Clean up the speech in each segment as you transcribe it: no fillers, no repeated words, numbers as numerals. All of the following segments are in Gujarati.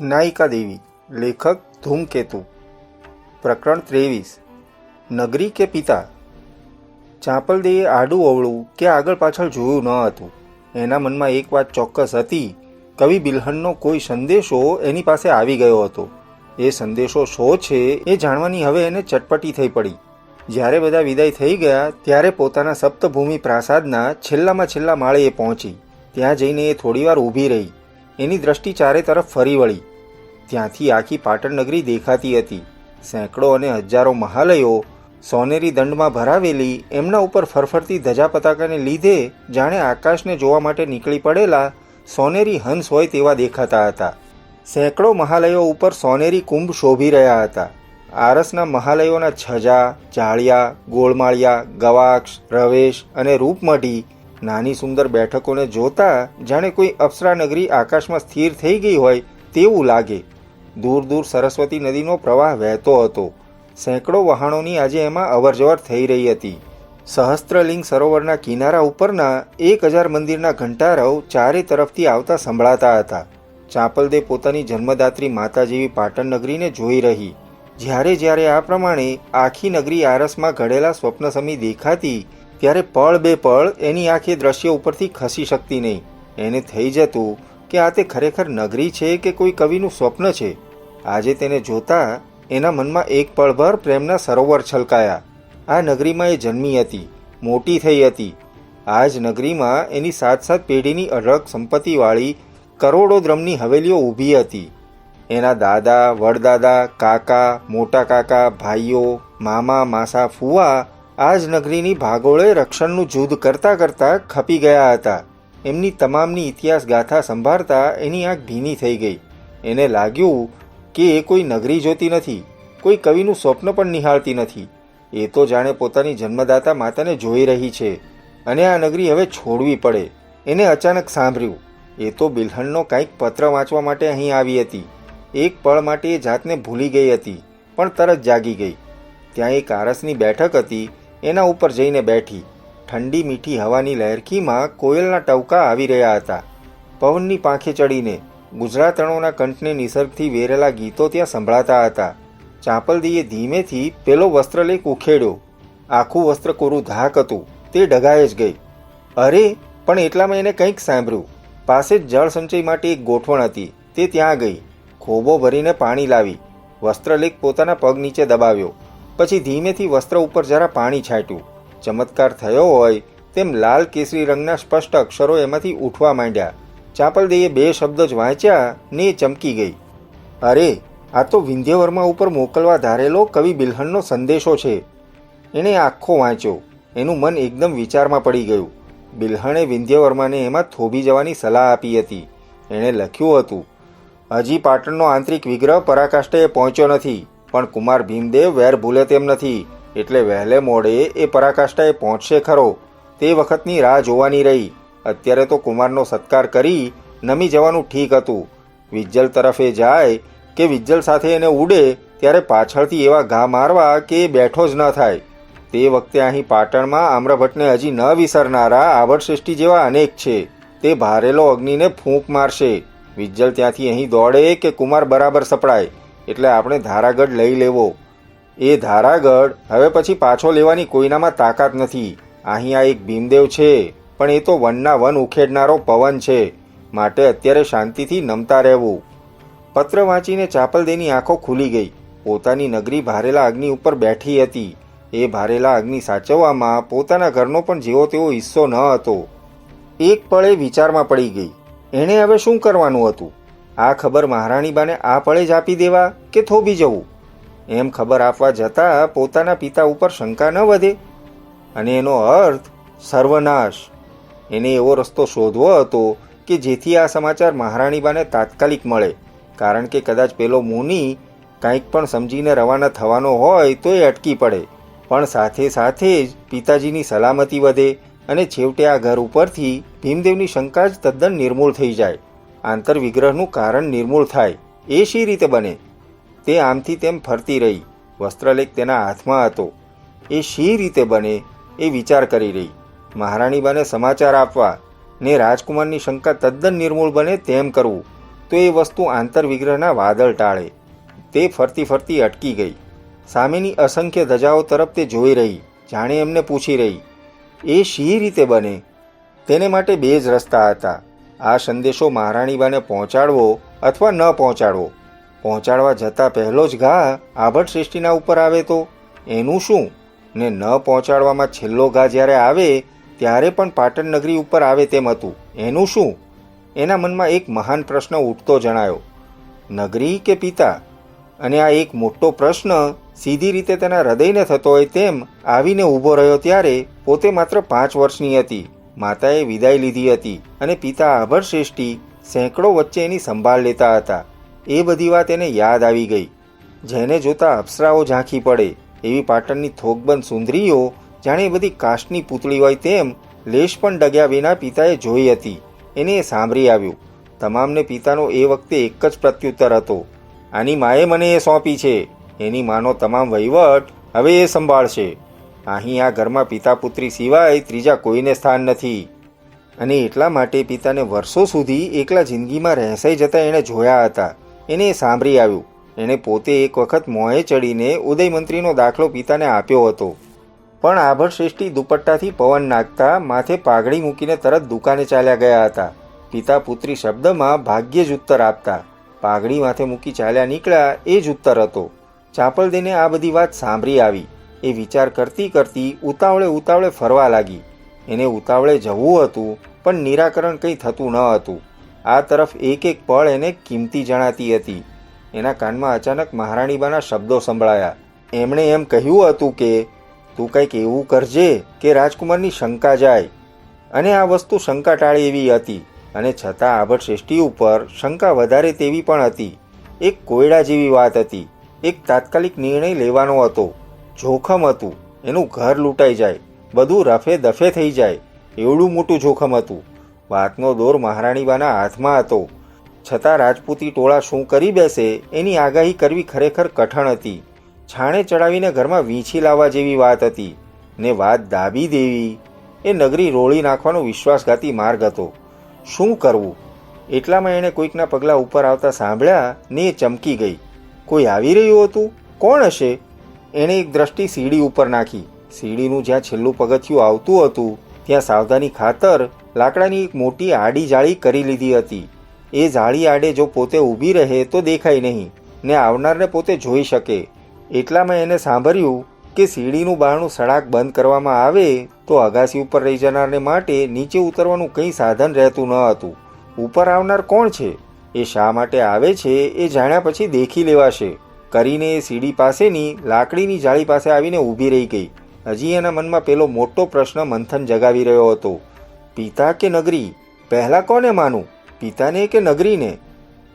નાયિકા દેવી. લેખક ધૂમકેતુ. પ્રકરણ 23. નગરી કે પિતા. ચાંપલદેએ આડું અવળું કે આગળ પાછળ જોયું ન હતું. એના મનમાં એક વાત ચોક્કસ હતી. કવિ બિલ્હણનો કોઈ સંદેશો એની પાસે આવી ગયો હતો. એ સંદેશો શો છે એ જાણવાની હવે એને ચટપટી થઈ પડી. જ્યારે બધા વિદાય થઈ ગયા ત્યારે પોતાના સપ્તભૂમિ પ્રાસાદના છેલ્લામાં છેલ્લા માળે એ પહોંચી. ત્યાં જઈને એ થોડીવાર ઊભી રહી. એની દ્રષ્ટિ ચારે તરફ ફરી વળી. ત્યાંથી આખી પાટણ નગરી દેખાતી હતી. સેંકડો અને હજારો મહાલયો સોનેરી દંડમાં ભરાવેલી, એમના ઉપર ફરફરતી ધજા પતાકાને લીધે જાણે આકાશને જોવા માટે નીકળી પડેલા સોનેરી હંસ હોય તેવા દેખાતા હતા. સેંકડો મહાલયો ઉપર સોનેરી કુંભ શોભી રહ્યા હતા. આરસના મહાલયોના છજા, જાળિયા, ગોળમાળિયા, ગવાક્ષ, રવેશ અને રૂપમઢી નાની સુંદર બેઠકોને જોતા જાણે કોઈ અપ્સરા નગરી આકાશમાં સ્થિર થઈ ગઈ હોય તેવું લાગે. દૂર દૂર સરસ્વતી નદીનો પ્રવાહ વહેતો હતો. સેંકડો વહાણોની આજે એમાં અવરજવર થઈ રહી હતી. સહસ્ત્રલિંગ સરોવરના કિનારા ઉપરના 1000 મંદિરના ઘંટારવ ચારે તરફથી આવતા સંભળાતા હતા. ચાંપલદે પોતાની જન્મદાત્રી માતા જેવી પાટણ નગરીને જોઈ રહી. જ્યારે જ્યારે આ પ્રમાણે આખી નગરી આરસમાં ઘડેલા સ્વપ્ન સમી દેખાતી ત્યારે પળ બે પળ એની આંખે દ્રશ્ય ઉપરથી ખસી શકતી નહીં. એને થઈ જતું કે આ તે ખરેખર નગરી છે કે કોઈ કવિનું સ્વપ્ન છે. આજે તેને જોતા એના મનમાં એક પળભર પ્રેમના સરોવર છલકાયા. આ નગરીમાં એ જન્મી હતી, મોટી થઈ હતી. આ જ નગરીમાં એની 7 પેઢીની અઢળક સંપત્તિવાળી કરોડો દ્રમની હવેલીઓ ઊભી હતી. એના દાદા, વડદાદા, કાકા, મોટા કાકા, ભાઈઓ, મામા, માસા, ફુવા આ જ નગરીની ભાગોળે રક્ષણનું જુદ્ધ કરતાં કરતાં ખપી ગયા હતા. એમની તમામની ઇતિહાસ ગાથા સંભાળતા એની આંખ ભીની થઈ ગઈ. એને લાગ્યું કે એ કોઈ નગરી જોતી નથી, કોઈ કવિનું સ્વપ્ન પણ નિહાળતી નથી. એ તો જાણે પોતાની જન્મદાતા માતાને જોઈ રહી છે અને આ નગરી હવે છોડવી પડે. એને અચાનક સાંભળ્યું એ તો બિલ્હણનો કાંઈક પત્ર વાંચવા માટે અહીં આવી હતી. એક પળ માટે એ જાતને ભૂલી ગઈ હતી, પણ તરત જાગી ગઈ. ત્યાં એક આરસની બેઠક હતી. એના ઉપર જઈને બેઠી. ઠંડી મીઠી હવાની લહેરખીમાં કોયલના ટવકા આવી રહ્યા હતા. પવનની પાંખે ચડીને ગુજરાતણોના કંઠને નિસર્ગથી વેરેલા ગીતો ત્યાં સંભળાતા હતા. ચાંપલદીએ ધીમેથી પેલો વસ્ત્રલેખ ઉખેડ્યો. આખું વસ્ત્ર કોરું ધાક હતું. તે ડગાએ જ ગઈ. અરે, પણ એટલામાં એને કંઈક સાંભળ્યું. પાસે જ જળ સંચય માટે એક ગોઠવણ હતી. તે ત્યાં ગઈ. ખોબો ભરીને પાણી લાવી. વસ્ત્રલેખ પોતાના પગ નીચે દબાવ્યો. પછી ધીમેથી વસ્ત્ર ઉપર જરા પાણી છાંટ્યું. ચમત્કાર થયો હોય તેમ લાલ કેસરી રંગના સ્પષ્ટ અક્ષરો એમાંથી ઉઠવા માંડ્યા. ચાંપલદેએ 2 શબ્દ જ વાંચ્યા ને એ ચમકી ગઈ. અરે, આ તો વિંધ્યવર્મા ઉપર મોકલવા ધારેલો કવિ બિલ્હણનો સંદેશો છે. એણે આખો વાંચ્યો. એનું મન એકદમ વિચારમાં પડી ગયું. બિલ્હણે વિંધ્યવર્માને એમાં થોભી જવાની સલાહ આપી હતી. એણે લખ્યું હતું, હજી પાટણનો આંતરિક વિગ્રહ પરાકાષ્ઠાએ પહોંચ્યો નથી, પણ કુમાર ભીમદેવ વેર ભૂલે તેમ નથી, એટલે વહેલે મોડે એ પરાકાષ્ઠાએ પહોંચશે ખરો. તે વખતની રાહ જોવાની રહી. અત્યારે તો કુમારનો સત્કાર કરી નમી જવાનું ઠીક હતું. વિજ્જલ તરફે જાય કે વિજ્જલ સાથે એને ઉડે ત્યારે પાછળથી એવા ઘા મારવા કે એ બેઠો જ ન થાય. તે વખતે અહીં પાટણમાં આમ્રભટ્ટને હજી ન વિસરનારા આવડશ્રેષ્ઠી જેવા અનેક છે. તે ભારેલો અગ્નિને ફૂંક મારશે. વિજ્જલ ત્યાંથી અહીં દોડે કે કુમાર બરાબર સપડાય એટલે આપણે ધારાગઢ લઈ લેવો. એ ધારાગઢ હવે પછી પાછો લેવાની કોઈનામાં તાકાત નથી. અહીં આ એક ભીમદેવ છે, પણ એ તો વનના વન ઉખેડનારો પવન છે. માટે અત્યારે શાંતિથી નમતા રહેવું. પત્ર વાંચીને ચાંપલદેની આંખો ખુલી ગઈ. પોતાની નગરી ભારેલા અગ્નિ ઉપર બેઠી હતી. એ ભારેલા અગ્નિ સાચવવામાં પોતાના ઘરનો પણ જેવો તેવો હિસ્સો ન હતો. એક પળે વિચારમાં પડી ગઈ. એણે હવે શું કરવાનું હતું? આ ખબર મહારાણીબાને આ પળે જ આપી દેવા કે થોભી જવું? એમ ખબર આપવા જતાં પોતાના પિતા ઉપર શંકા ન વધે, અને એનો અર્થ સર્વનાશ. એને એવો રસ્તો શોધવો હતો કે જેથી આ સમાચાર મહારાણીબાને તાત્કાલિક મળે. કારણ કે કદાચ પેલો મુનિ કંઈક પણ સમજીને રવાના થવાનો હોય તો એ અટકી પડે. પણ સાથે સાથે જ પિતાજીની સલામતી વધે અને છેવટે આ ઘર ઉપરથી ભીમદેવની શંકા જ તદ્દન નિર્મૂળ થઈ જાય. આંતરવિગ્રહનું કારણ નિર્મૂળ થાય. એ શી રીતે બને? તે આમથી તેમ ફરતી રહી. વસ્ત્રલેખ તેના હાથમાં હતો. એ શી રીતે બને એ વિચાર કરી રહી. મહારાણીબાને સમાચાર આપવા ને રાજકુમારની શંકા તદ્દન નિર્મૂળ બને તેમ કરવું. તો એ વસ્તુ આંતરવિગ્રહના વાદળ ટાળે. તે ફરતી ફરતી અટકી ગઈ. સામેની અસંખ્ય ધજાઓ તરફ તે જોઈ રહી, જાણે એમને પૂછી રહી, એ શી રીતે બને? તેને માટે બે જ રસ્તા હતા. આ સંદેશો મહારાણીબાને પહોંચાડવો અથવા ન પહોંચાડવો. પહોંચાડવા જતાં પહેલો જ ઘા આભટ શ્રેષ્ઠીના ઉપર આવે તો એનું શું? ને ન પહોંચાડવામાં છેલ્લો ઘા જ્યારે આવે ત્યારે પણ પાટણ નગરી ઉપર આવે તેમ હતું, એનું શું? એના મનમાં એક મહાન પ્રશ્ન ઉઠતો જણાયો, નગરી કે પિતા? અને આ એક મોટો પ્રશ્ન સીધી રીતે તેના હૃદયને થતો હોય તેમ આવીને ઊભો રહ્યો ત્યારે પોતે માત્ર 5 વર્ષની હતી. માતાએ વિદાય લીધી હતી અને પિતા આભટ શ્રેષ્ઠી સેંકડો વચ્ચે એની સંભાળ લેતા હતા. એ બધી વાત એને યાદ આવી ગઈ. જેને જોતા અપ્સરાઓ ઝાંખી પડે એવી પાટણની થોકબંધ સુંદરીઓ જાણે બધી કાષ્ટની પૂતળી હોય તેમ લેશ પણ ડગ્યા વિના પિતાએ જોઈ હતી. એને એ સાંભળી આવ્યું. તમામને પિતાનો એ વખતે એક જ પ્રત્યુત્તર હતો, આની માએ મને એ સોંપી છે. એની માનો તમામ વહીવટ હવે એ સંભાળશે. અહીં આ ઘરમાં પિતા પુત્રી સિવાય ત્રીજા કોઈને સ્થાન નથી. અને એટલા માટે પિતાને વર્ષો સુધી એકલા જિંદગીમાં રહેસાઈ જતા એણે જોયા હતા. એને એ સાંભળી આવ્યું. એણે પોતે એક વખત મોંએ ચડીને ઉદયમંત્રીનો દાખલો પિતાને આપ્યો હતો. પણ આભટ શ્રેષ્ઠી દુપટ્ટાથી પવન નાખતા માથે પાઘડી મૂકીને તરત દુકાને ચાલ્યા ગયા હતા. પિતા પુત્રી શબ્દમાં ભાગ્યે જ ઉત્તર આપતા. પાઘડી માથે મૂકી ચાલ્યા નીકળ્યા એ જ ઉત્તર હતો. ચાપલદેને આ બધી વાત સાંભળી આવી. એ વિચાર કરતી કરતી ઉતાવળે ફરવા લાગી. એને ઉતાવળે જવું હતું પણ નિરાકરણ કંઈ થતું ન હતું. આ તરફ એક એક પળ એને કિંમતી જણાતી હતી. એના કાનમાં અચાનક મહારાણીબાના શબ્દો સંભળાયા. એમણે એમ કહ્યું હતું કે તું કંઈક એવું કરજે કે રાજકુમારની શંકા જાય. અને આ વસ્તુ શંકા ટાળે એવી હતી. અને છતાં આભટ શ્રેષ્ઠી ઉપર શંકા વધારે તેવી પણ હતી. એક કોયડા જેવી વાત હતી. એક તાત્કાલિક નિર્ણય લેવાનો હતો. જોખમ હતું. એનું ઘર લૂંટાઈ જાય, બધું રફે દફે થઈ જાય, એવડું મોટું જોખમ હતું. વાતનો દોર મહારાણીબાના હાથમાં હતો. છતાં રાજપૂતી ટોળા શું કરી બેસે એની આગાહી કરવી ખરેખર કઠણ હતી. છાણે ચડાવીને ઘરમાં વીંછી લાવવા જેવી વાત હતી. ને વાત દાબી દેવી એ નગરી રોળી નાખવાનો વિશ્વાસઘાતી માર્ગ હતો. શું કરવું? એટલામાં એણે કોઈકના પગલાં ઉપર આવતા સાંભળ્યા ને એ ચમકી ગઈ. કોઈ આવી રહ્યું હતું? કોણ હશે? એણે એક દ્રષ્ટિ સીડી ઉપર નાખી. સીડીનું જ્યાં છેલ્લું પગથિયું આવતું હતું ત્યાં સાવધાની ખાતર લાકડાની એક મોટી આડી જાળી કરી લીધી હતી. એ જાળી આડે જો પોતે ઊભી રહે તો દેખાય નહીં ને આવનારને પોતે જોઈ શકે. એટલામાં એને સાંભળ્યું કે સીડીનું બારણું સડાક બંધ કરવામાં આવે તો અગાસી ઉપર રહી જનારને માટે નીચે ઉતરવાનું કંઈ સાધન રહેતું ન હતું. ઉપર આવનાર કોણ છે, એ શા માટે આવે છે એ જાણ્યા પછી દેખી લેવાશે કરીને એ સીડી પાસેની લાકડીની જાળી પાસે આવીને ઊભી રહી ગઈ. હજી એના મનમાં પેલો મોટો પ્રશ્ન મંથન જગાવી રહ્યો હતો, પિતા કે નગરી? પહેલાં કોને માનું, પિતાને કે નગરીને?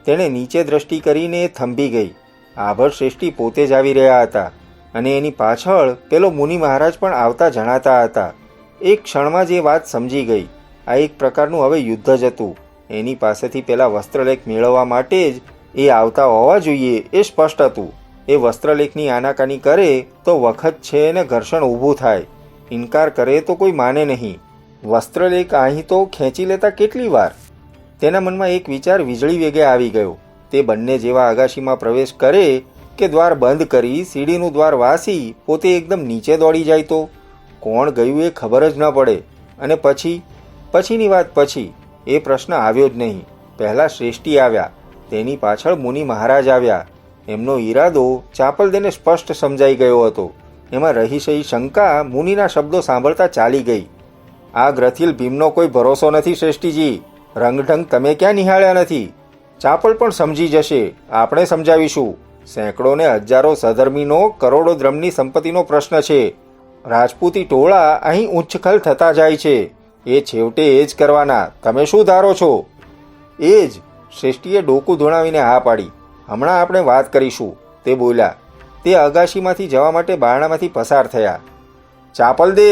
તેણે નીચે દ્રષ્ટિ કરીને થંભી ગઈ. આભટ શ્રેષ્ઠી પોતે જ આવી રહ્યા હતા અને એની પાછળ પેલો મુનિ મહારાજ પણ આવતા જણાતા હતા. એક ક્ષણમાં જ એ વાત સમજી ગઈ. આ એક પ્રકારનું હવે યુદ્ધ જ હતું. એની પાસેથી પેલા વસ્ત્રલેખ મેળવવા માટે જ એ આવતા હોવા જોઈએ એ સ્પષ્ટ હતું. એ વસ્ત્રલેખની આનાકાની કરે તો વખત છે ને ઘર્ષણ ઊભું થાય. ઇનકાર કરે તો કોઈ માને નહીં. વસ્ત્રલેખ અહીં તો ખેંચી લેતા કેટલી વાર? તેના મનમાં એક વિચાર વીજળી વેગે આવી ગયો. તે બંને જેવા અગાશીમાં પ્રવેશ કરે કે દ્વાર બંધ કરી સીડીનું દ્વાર વાસી પોતે એકદમ નીચે દોડી જાય તો કોણ ગયું એ ખબર જ ન પડે. અને પછીની વાત પછી એ પ્રશ્ન આવ્યો જ નહીં. પહેલાં શ્રેષ્ઠી આવ્યા, તેની પાછળ મુનિ મહારાજ આવ્યા. એમનો ઈરાદો ચાપલદેને સ્પષ્ટ સમજાઈ ગયો હતો. એમાં રહી સહી શંકા મુનિના શબ્દો સાંભળતા ચાલી ગઈ. આ ગ્રથિલ ભીમનો કોઈ ભરોસો નથી શ્રેષ્ઠીજી. રંગઢંગ તમે ક્યાં નિહાળ્યા નથી? ચાપલ પણ સમજી જશે, આપણે સમજાવીશું. સેંકડો ને હજારો સધર્મીનો કરોડો દ્રમની સંપત્તિનો પ્રશ્ન છે. રાજપૂતી ટોળા અહીં ઉચ્છખલ થતા જાય છે. એ છેવટે એ જ કરવાના. તમે શું ધારો છો? એ જ. શ્રેષ્ઠીએ ડોકું ધોણાવીને હા પાડી. હમણાં આપણે વાત કરીશું, તે બોલ્યા. તે અગાશીમાંથી જવા માટે બારણામાંથી પસાર થયા. ચાપલ દે,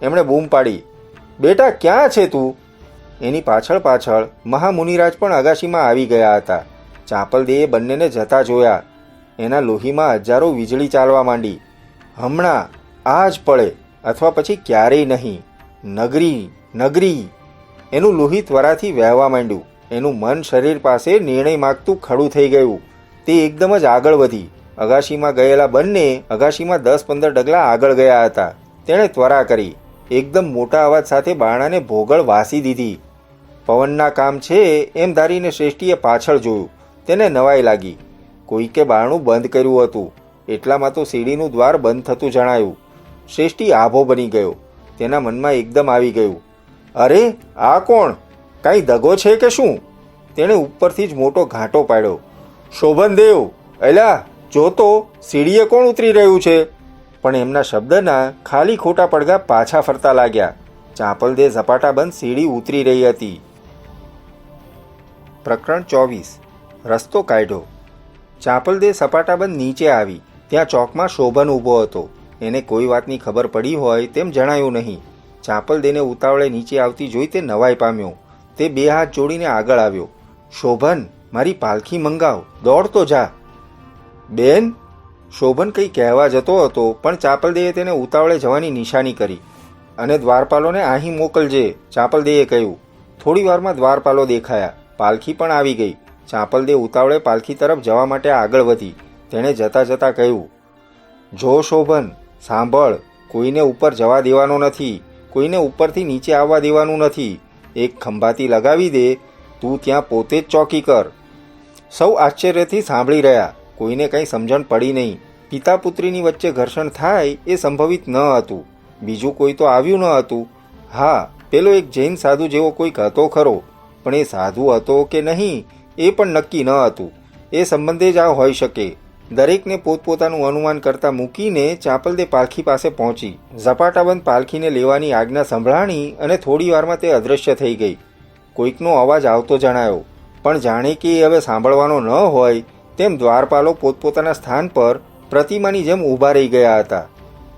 એમણે બૂમ પાડી. બેટા ક્યાં છે તું? એની પાછળ મહામુનિરાજ પણ અગાશીમાં આવી ગયા હતા. ચાપલદેએ બંનેને જતા જોયા. એના લોહીમાં હજારો વીજળી ચાલવા માંડી. હમણાં આ જ પળે અથવા પછી ક્યારેય નહીં. નગરી, નગરી! એનું લોહી ત્વરાથી વહેવા માંડ્યું. એનું મન શરીર પાસે નિર્ણય માગતું ખડું થઈ ગયું. તે એકદમ જ આગળ વધી. અગાશીમાં ગયેલા બંને અગાશીમાં 10-15 ડગલા આગળ ગયા હતા. તેણે ત્વરા કરી. એકદમ મોટા અવાજ સાથે બારણાને ભોગળ વાસી દીધી. પવનના કામ છે એમ ધારીને શ્રેષ્ઠીએ પાછળ જોયું. તેને નવાઈ લાગી. કોઈકે બારણું બંધ કર્યું હતું. એટલામાં તો સીડીનું દ્વાર બંધ થતું જણાયું. શ્રેષ્ઠી આભો બની ગયો. તેના મનમાં એકદમ આવી ગયું, અરે આ કોણ? કાંઈ દગો છે કે શું? તેણે ઉપરથી જ મોટો ઘાંટો પાડ્યો. શોભનદેવ, એલા જોતો, સીડીએ કોણ ઉતરી રહ્યું છે? પણ એમના શબ્દના ખાલી ખોટા પડઘા પાછા ફરતા લાગ્યા. ચાંપલદે ઝપાટાબંધ સીડી ઉતરી રહી હતી. પ્રકરણ 24. રસ્તો કાઢ્યો. ચાંપલદે સપાટાબંધ નીચે આવી. ત્યાં ચોકમાં શોભન ઊભો હતો. એને કોઈ વાતની ખબર પડી હોય તેમ જણાયું નહીં. ચાંપલદેને ઉતાવળે નીચે આવતી જોઈ તે નવાઈ પામ્યો. તે 2 હાથ જોડીને આગળ આવ્યો. શોભન, મારી પાલખી મંગાવ, દોડતો જા. બેન? શોભન કંઈ કહેવા જતો હતો, પણ ચાંપલદેએ તેને ઉતાવળે જવાની નિશાની કરી. અને દ્વારપાલોને અહીં મોકલજે, ચાંપલદેએ કહ્યું. થોડી વારમાં દ્વારપાલો દેખાયા. પાલખી પણ આવી ગઈ. ચાંપલદે ઉતાવળે પાલખી તરફ જવા માટે આગળ વધી. તેણે જતાં જતાં કહ્યું, જો શોભન, સાંભળ, કોઈને ઉપર જવા દેવાનો નથી. કોઈને ઉપરથી નીચે આવવા દેવાનું નથી. એક ખંભાતી લગાવી દે. તું ત્યાં પોતે જ ચોકી કર. સૌ આશ્ચર્યથી સાંભળી રહ્યા. કોઈને કંઈ સમજણ પડી નહીં. પિતા પુત્રીની વચ્ચે ઘર્ષણ થાય એ સંભવિત ન હતું. બીજું કોઈ તો આવ્યું ન હતું. હા, પેલો એક જૈન સાધુ જેવો કોઈક હતો ખરો, પણ એ સાધુ હતો કે નહીં એ પણ નક્કી ન હતું. એ સંબંધે જ આ હોઈ શકે. દરેકને પોતપોતાનું અનુમાન કરતા મૂકીને ચાંપલદે પાલખી પાસે પહોંચી. ઝપાટાબંધ પાલખીને લેવાની આજ્ઞા સંભળાણી અને થોડી વારમાં તે અદૃશ્ય થઈ ગઈ. કોઈકનો અવાજ આવતો જણાયો, પણ જાણે કે એ હવે સાંભળવાનો ન હોય તેમ દ્વારપાલો પોતપોતાના સ્થાન પર પ્રતિમાની જેમ ઊભા રહી ગયા હતા.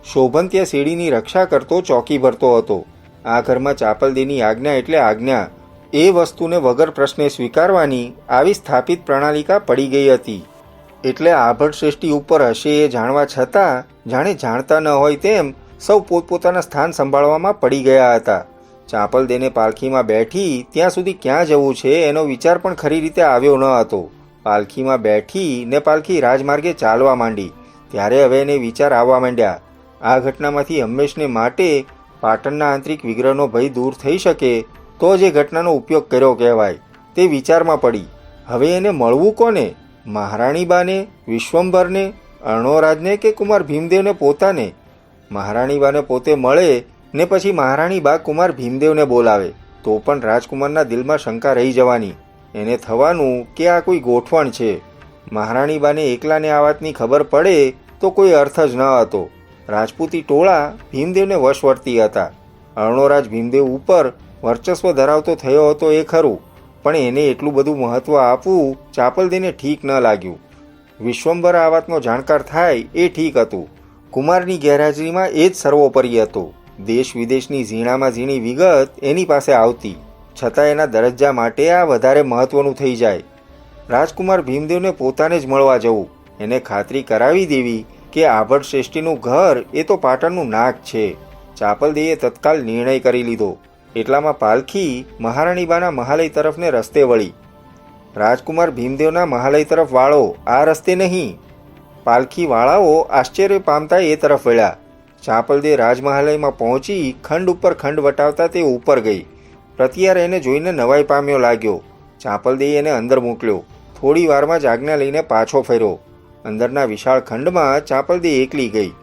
શોભન ત્યાં સીડીની રક્ષા કરતો ચોકી ભરતો હતો. આ ઘરમાં ચાંપલદેની આજ્ઞા એટલે આજ્ઞા. એ વસ્તુને વગર પ્રશ્ને સ્વીકારવાની આવી સ્થાપિત પ્રણાલિકા પડી ગઈ હતી. એટલે આભટ શ્રેષ્ઠી ઉપર હશે એ જાણવા છતાં જાણે જાણતા ન હોય તેમ સૌ પોતપોતાના સ્થાન સંભાળવામાં પડી ગયા હતા. ચાંપલદેને પાલખીમાં બેઠી ત્યાં સુધી ક્યાં જવું છે એનો વિચાર પણ ખરી રીતે આવ્યો ન હતો. પાલખીમાં બેઠી ને પાલખી રાજમાર્ગે ચાલવા માંડી ત્યારે હવે એને વિચાર આવવા માંડ્યા. આ ઘટનામાંથી હંમેશને માટે પાટણના આંતરિક વિગ્રહનો ભય દૂર થઈ શકે તો જ એ ઘટનાનો ઉપયોગ કર્યો કહેવાય. તે વિચારમાં પડી. હવે એને મળવું કોને? મહારાણીબાને, વિશ્વંભરને, અર્ણોરાજને કે કુમાર ભીમદેવને પોતાને? મહારાણીબાને પોતે મળે ને પછી મહારાણીબા કુમાર ભીમદેવને બોલાવે તો પણ રાજકુમારના દિલમાં શંકા રહી જવાની. એને થવાનું કે આ કોઈ ગોઠવણ છે. મહારાણીબાને એકલાને આ વાતની ખબર પડે તો કોઈ અર્થ જ ન હતો. રાજપૂતી ટોળા ભીમદેવને વશવર્તી હતા. અર્ણોરાજ ભીમદેવ ઉપર વર્ચસ્વ ધરાવતો થયો હતો એ ખરું, પણ એને એટલું બધું મહત્વ આપવું ચાંપલદેને ઠીક ન લાગ્યું. વિશ્વંભર આ વાતનો જાણકાર થાય એ ઠીક હતું. કુમારની ગેરહાજરીમાં એ જ સર્વોપરી હતો. દેશ વિદેશની ઝીણામાં ઝીણી વિગત એની પાસે આવતી, છતાં એના દરજ્જા માટે આ વધારે મહત્વનું થઈ જાય. રાજકુમાર ભીમદેવને પોતાને જ મળવા જવું, એને ખાતરી કરાવી દેવી કે આભટ શ્રેષ્ઠીનું ઘર એ તો પાટણનું નાક છે. ચાંપલદેએ તત્કાલ નિર્ણય કરી લીધો. એટલામાં પાલખી મહારાણીબાના મહાલય તરફને રસ્તે વળી. રાજકુમાર ભીમદેવના મહાલય તરફ વાળો, આ રસ્તે નહીં. પાલખી વાળાઓ આશ્ચર્ય પામતા એ તરફ વળ્યા. ચાંપલદે રાજમહાલયમાં પહોંચી ખંડ ઉપર ખંડ વટાવતા તે ઉપર ગઈ. પ્રતિયાર એને જોઈને નવાઈ પામ્યો લાગ્યો. ચાંપલદેએ એને અંદર મોકલ્યો. થોડી વારમાં જ આજ્ઞા લઈને પાછો ફર્યો. અંદરના વિશાળ ખંડમાં ચાંપલદે એકલી ગઈ.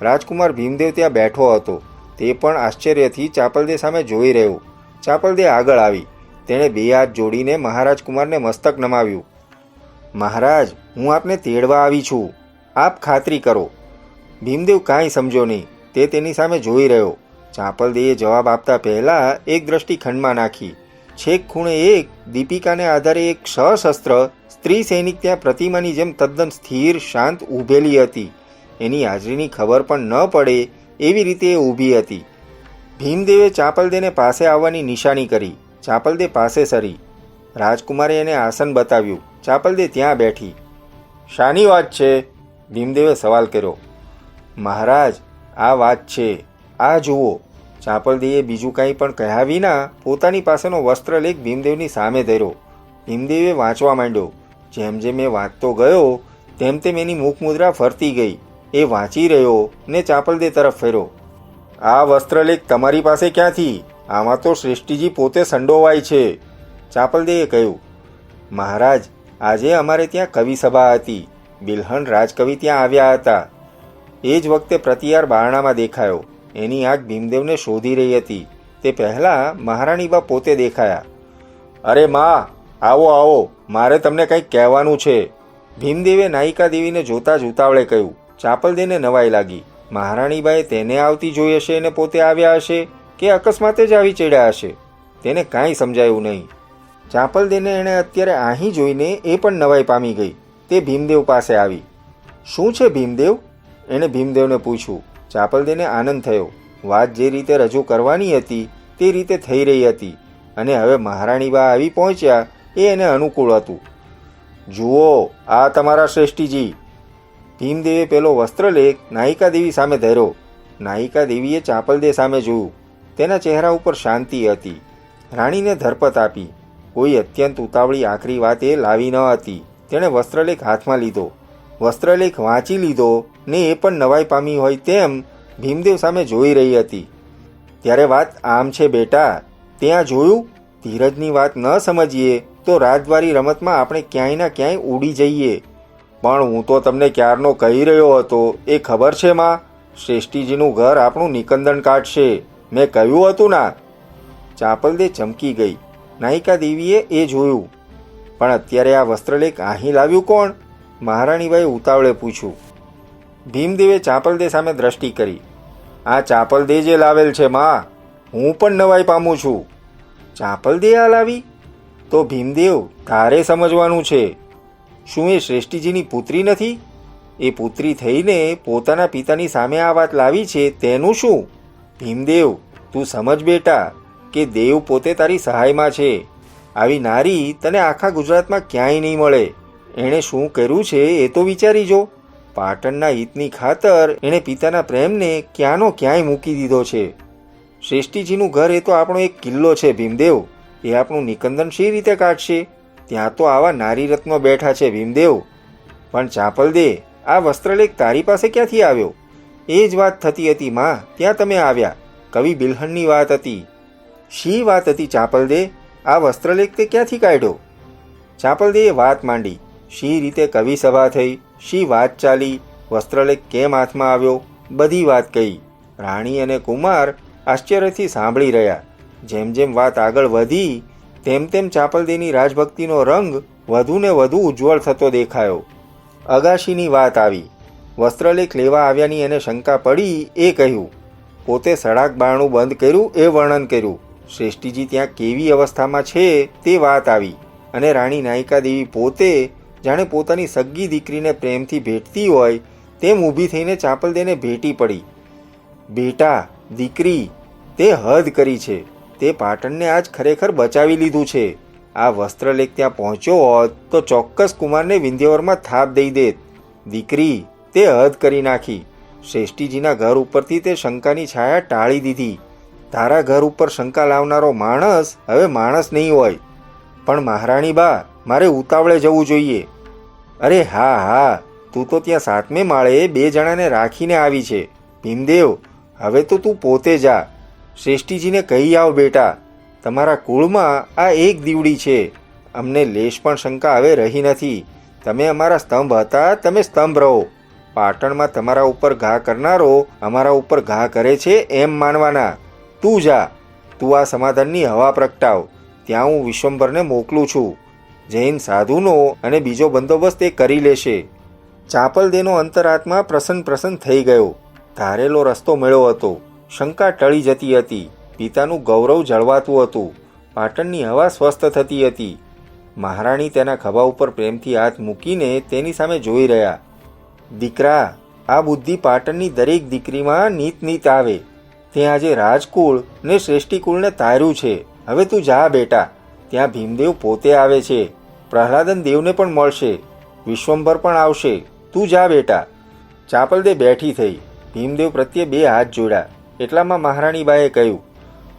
રાજકુમાર ભીમદેવ ત્યાં બેઠો હતો. તે પણ આશ્ચર્યથી ચાંપલદે સામે જોઈ રહ્યો. ચાંપલદે આગળ આવી. તેણે 2 હાથ જોડીને મહારાજ કુમારને મસ્તક નમાવ્યું. મહારાજ, હું આપને તેડવા આવી છું. આપ ખાતરી કરો. ભીમદેવ કાંઈ સમજો નહીં. તે તેની સામે જોઈ રહ્યો. ચાંપલદેએ જવાબ આપતા પહેલાં એક દ્રષ્ટિ ખંડમાં નાખી. છેક ખૂણે એક દીપિકાને આધારે એક સશસ્ત્ર સ્ત્રી સૈનિક ત્યાં પ્રતિમાની જેમ તદ્દન સ્થિર શાંત ઊભેલી હતી. એની હાજરીની ખબર પણ ન પડે એવી રીતે એ ઊભી હતી. ભીમદેવે ચાંપલદેને પાસે આવવાની નિશાની કરી. ચાંપલદે પાસે સરી. રાજકુમારે એને આસન બતાવ્યું. ચાંપલદે ત્યાં બેઠી. શાની વાત છે? ભીમદેવે સવાલ કર્યો. મહારાજ, આ વાત છે. આ જુઓ. ચાંપલદેએ બીજું કાંઈ પણ કહ્યા વિના પોતાની પાસેનો વસ્ત્રલેખ ભીમદેવની સામે ધર્યો. ભીમદેવે વાંચવા માંડ્યો. જેમ જેમ એ વાંચતો ગયો તેમ તેમ એની મુખમુદ્રા ફરતી ગઈ. એ વાંચી રહ્યો ને ચાપલદે તરફ ફર્યો. આ વસ્ત્રલેખ તમારી પાસે ક્યાંથી? આમાં તો શ્રેષ્ઠીજી પોતે સંડોવાય છે. ચાપલદેએ કહ્યું, મહારાજ, આજે અમારે ત્યાં કવિસભા હતી. બિલ્હણ રાજકવિ ત્યાં આવ્યા હતા. એ જ વખતે પ્રતિયાર બારણામાં દેખાયો. એની આંખ ભીમદેવને શોધી રહી હતી. તે પહેલાં મહારાણીબા પોતે દેખાયા. અરે માં, આવો આવો, મારે તમને કંઈક કહેવાનું છે. ભીમદેવે નાયિકા દેવીને જોતા જ ઉતાવળે કહ્યું. ચાપલદેને નવાઈ લાગી. મહારાણીબાએ તેને આવતી જોઈ હશે અને પોતે આવ્યા હશે કે અકસ્માતે જ આવી ચડ્યા હશે. તેને કાંઈ સમજાયું નહીં. ચાપલદેને એણે અત્યારે અહીં જોઈને એ પણ નવાઈ પામી ગઈ. તે ભીમદેવ પાસે આવી. શું છે ભીમદેવ? એણે ભીમદેવને પૂછ્યું. ચાપલદેને આનંદ થયો. વાત જે રીતે રજૂ કરવાની હતી તે રીતે થઈ રહી હતી અને હવે મહારાણીબા આવી પહોંચ્યા એ એને અનુકૂળ હતું. જુઓ, આ તમારા શ્રેષ્ઠીજી. ભીમદેવે પેલો વસ્ત્રલેખ નાયિકા દેવી સામે ધર્યો. નાયિકા દેવીએ ચાપલદે સામે જોયું. તેના ચહેરા ઉપર શાંતિ હતી. રાણીને ધરપત આપી. કોઈ અત્યંત ઉતાવળી આખરી વાત એ લાવી ન હતી. તેણે વસ્ત્રલેખ હાથમાં લીધો. વસ્ત્રલેખ વાંચી લીધો ને એ પણ નવાઈ પામી હોય તેમ ભીમદેવ સામે જોઈ રહી હતી. ત્યારે વાત આમ છે બેટા, ત્યાં જોયું? ધીરજની વાત ન સમજીએ તો રાજદ્વારી રમતમાં આપણે ક્યાંય ના ક્યાંય ઉડી જઈએ. પણ હું તો તમને ક્યારનો કહી રહ્યો હતો, એ ખબર છે માં? શ્રેષ્ઠીજીનું ઘર આપણું નિકંદન કાઢશે. મેં કહ્યું હતું ના? ચાપલદે ચમકી ગઈ. નાયિકા દેવીએ એ જોયું. પણ અત્યારે આ વસ્ત્રલેખ અહીં લાવ્યું કોણ? મહારાણીબાએ ઉતાવળે પૂછ્યું. ભીમદેવે ચાપલદે સામે દ્રષ્ટિ કરી. આ ચાપલદે જે લાવેલ છે માં, હું પણ નવાઈ પામું છું. ચાપલદે આ લાવી? તો ભીમદેવ, તારે સમજવાનું છે. શું એ શ્રેષ્ઠીજીની પુત્રી નથી? એ પુત્રી થઈને પોતાના પિતાની સામે આ વાત લાવી છે તેનું શું? ભીમદેવ, તું સમજ બેટા કે દેવ પોતે તારી સહાયમાં છે. આવી નારી તને આખા ગુજરાતમાં ક્યાંય નહીં મળે. એણે શું કર્યું છે એ તો વિચારી જો. પાટણના હિતની ખાતર એણે પિતાના પ્રેમને ક્યાંનો ક્યાંય મૂકી દીધો છે. શ્રેષ્ઠીજીનું ઘર એ તો આપણો એક કિલ્લો છે ભીમદેવ. એ આપણું નિકંદન શી રીતે કાઢશે? ત્યાં તો આવા નારી રત્નો બેઠા છે ભીમદેવ. પણ ચાપલદે, આ વસ્ત્રલેખ તારી પાસે ક્યાંથી આવ્યો? એ જ વાત થતી હતી માં, ત્યાં તમે આવ્યા. કવિ બિલ્હણની વાત હતી. શી વાત હતી ચાપલદે? આ વસ્ત્રલેખ તે ક્યાંથી કાઢ્યો? ચાપલદેએ વાત માંડી. શી રીતે કવિ સભા થઈ, શી વાત ચાલી, વસ્ત્રલેખ કેમ હાથમાં આવ્યો, બધી વાત કહી. રાણી અને કુમાર આશ્ચર્યથી સાંભળી રહ્યા. જેમ જેમ વાત આગળ વધી તેમ તેમ ચાપલદેની રાજભક્તિનો રંગ વધુ ને વધુ ઉજ્જવળ થતો દેખાયો. અગાશીની વાત આવી. વસ્ત્રલેખ લેવા આવ્યાની એને શંકા પડી એ કહ્યું. પોતે સડાક બારણું બંધ કર્યું એ વર્ણન કર્યું. શ્રેષ્ઠીજી ત્યાં કેવી અવસ્થામાં છે તે વાત આવી. અને રાણી નાયિકા દેવી પોતે જાણે પોતાની સગ્ગી દીકરીને પ્રેમથી ભેટતી હોય તેમ ઊભી થઈને ચાપલદેને ભેટી પડી. બેટા, દીકરી, તે હદ કરી છે. તે પાટણને આજ ખરેખર બચાવી લીધું છે. આ વસ્ત્રલેખ ત્યાં પહોંચ્યો હોત તો ચોક્કસ કુમારને વિંધ્યવરમાં થાપ દઈ દેત. દીકરી, તે હદ કરી નાખી. શ્રેષ્ઠીજીના ઘર ઉપરથી તે શંકાની છાયા ટાળી દીધી. તારા ઘર ઉપર શંકા લાવનારો માણસ હવે માણસ નહીં હોય. પણ મહારાણી બા, મારે ઉતાવળે જવું જોઈએ. અરે હા હા, તું તો ત્યાં 7મે માળે 2 જણાને રાખીને આવી છે. ભીમદેવ, હવે તો તું પોતે જા. શ્રેષ્ઠીજીને કહી આવ બેટા, તમારા કુળમાં આ એક દીવડી છે. અમને લેશ પણ શંકા હવે રહી નથી. તમે અમારા સ્તંભ હતા, તમે સ્તંભ રહો. પાટણમાં તમારા ઉપર ઘા કરનારો અમારા ઉપર ઘા કરે છે એમ માનવાના. તું જા. તું આ સમાધાનની હવા પ્રગટાવ. ત્યાં હું વિશ્વંભરને મોકલું છું. જૈન સાધુનો અને બીજો બંદોબસ્ત એ કરી લેશે. ચાપલદેનો અંતરાત્મા પ્રસન્ન થઈ ગયો. ધારેલો રસ્તો મળ્યો હતો. શંકા ટળી જતી હતી. પિતાનું ગૌરવ જળવાતું હતું. પાટણની હવા સ્વસ્થ થતી હતી. મહારાણી તેના ખભા ઉપર પ્રેમથી હાથ મૂકીને તેની સામે જોઈ રહ્યા. દીકરા, આ બુદ્ધિ પાટણની દરેક દીકરીમાં નીત આવે. તે આજે રાજકુળ ને શ્રેષ્ઠીકુળને તાર્યું છે. હવે તું જા બેટા. ત્યાં ભીમદેવ પોતે આવે છે. પ્રહલાદન દેવને પણ મળશે. વિશ્વંભર પણ આવશે. તું જા બેટા. ચાપલદે બેઠી થઈ. ભીમદેવ પ્રત્યે 2 હાથ જોડ્યા. એટલામાં મહારાણીબાએ કહ્યું,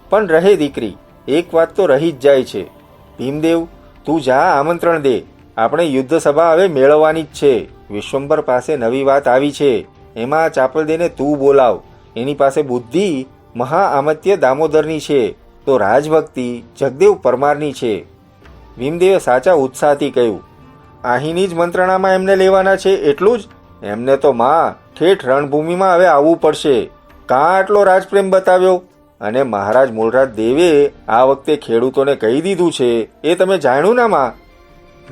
પણ રહે દીકરી, એક વાત તો રહી જ જાય છે. ભીમદેવ, તું જા, આમંત્રણ દે. આપણે યુદ્ધ સભા હવે મેળવવાની જ છે. વિશ્વંભર પાસે નવી વાત આવી છે. એમાં ચાપલદેને તું બોલાવ. એની પાસે બુદ્ધિ મહાઆમત્ય દામોદરની છે, તો રાજભક્તિ જગદેવ પરમારની છે. ભીમદેવે સાચા ઉત્સાહથી કહ્યું. અહીંની જ મંત્રણામાં એમને લેવાના છે એટલું જ? એમને તો ઠેઠ રણભૂમિમાં હવે આવવું પડશે. કાં આટલો રાજપ્રેમ બતાવ્યો? અને મહારાજ મૂળરાજ દેવે આ વખતે ખેડૂતોને કહી દીધું છે એ તમે જાણ્યું ના માં?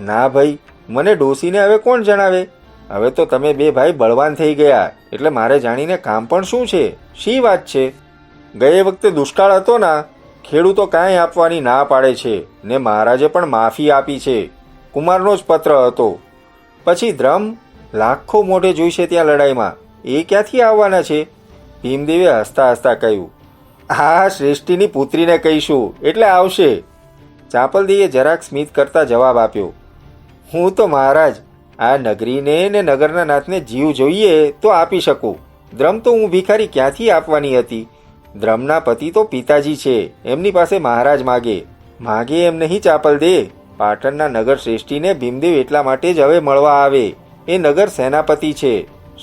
ના ભાઈ, મને ડોસીને હવે કોણ જણાવે? હવે તો તમે બે ભાઈ બળવાન થઈ ગયા, એટલે મારે જાણીને કામ પણ શું છે? શી વાત છે? ગયે વખતે દુષ્કાળ હતો ના, ખેડૂતો કાંઈ આપવાની ના પાડે છે ને મહારાજે પણ માફી આપી છે. કુમારનો જ પત્ર હતો. પછી ધ્રમ લાખો મોઢે જોઈશે ત્યાં લડાઈમાં, એ ક્યાંથી આવવાના છે? ભીમદેવે હસતા હસતા કહ્યું. હા, શ્રેષ્ઠીની પુત્રીને કહીશું એટલે આવશે. ચાપલદેઈએ જરાક સ્મિત કરતા જવાબ આપ્યો. હું તો મહારાજ આ નગરીને ને નગરના નાથને જીવ જોઈએ તો આપી શકું. ધ્રમ તો હું ભિખારી ક્યાંથી આપવાની હતી? ધ્રમના પતિ તો પિતાજી છે, એમની પાસે મહારાજ માગે એમ નહીં. ચાપલદે, પાટણના નગર શ્રેષ્ઠીને ભીમદેવ એટલા માટે જ હવે મળવા આવે. એ નગર સેનાપતિ છે,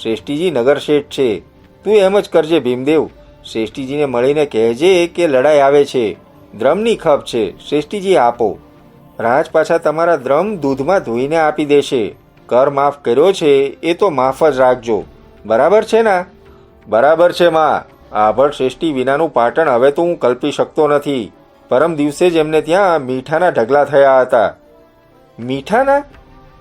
શ્રેષ્ઠીજી નગર શેઠ છે. તું એમ જ કરજે ભીમદેવ. શ્રેષ્ઠીજીને મળીને કહેજે કે લડાઈ આવે છે, દ્રમની ખપ છે, શ્રેષ્ઠીજી આપો. રાજ પાછા તમારા દ્રમ દૂધમાં ધોઈને આપી દેશે. કર માફ કર્યો છે એ તો માફ જ રાખજો. બરાબર છે ના? બરાબર છે માં. આભળ શ્રેષ્ઠી વિનાનું પાટણ હવે તો હું કલ્પી શકતો નથી. પરમ દિવસે જ એમને ત્યાં મીઠાના ઢગલા થયા હતા. મીઠાના?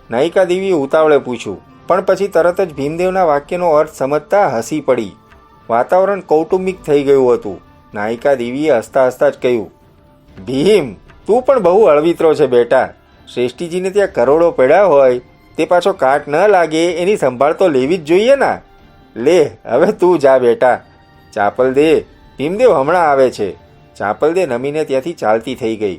નાયિકા દેવીએ ઉતાવળે પૂછ્યું, પણ પછી તરત જ ભીમદેવના વાક્યનો અર્થ સમજતા હસી પડી. વાતાવરણ કૌટુંબિક થઈ ગયું હતું. નાયિકા દેવીએ હસતા હસતા જ કહ્યું, ભીમ, તું પણ બહુ અળવિત્રો છે બેટા. શ્રેષ્ઠીજીને ત્યાં કરોડો પડ્યા હોય તે પાછો કાટ ન લાગે એની સંભાળ તો લેવી જ જોઈએ ના. લે, હવે તું જા બેટા. ચાપલદે, ભીમદેવ હમણાં આવે છે. ચાપલદે નમીને ત્યાંથી ચાલતી થઈ ગઈ.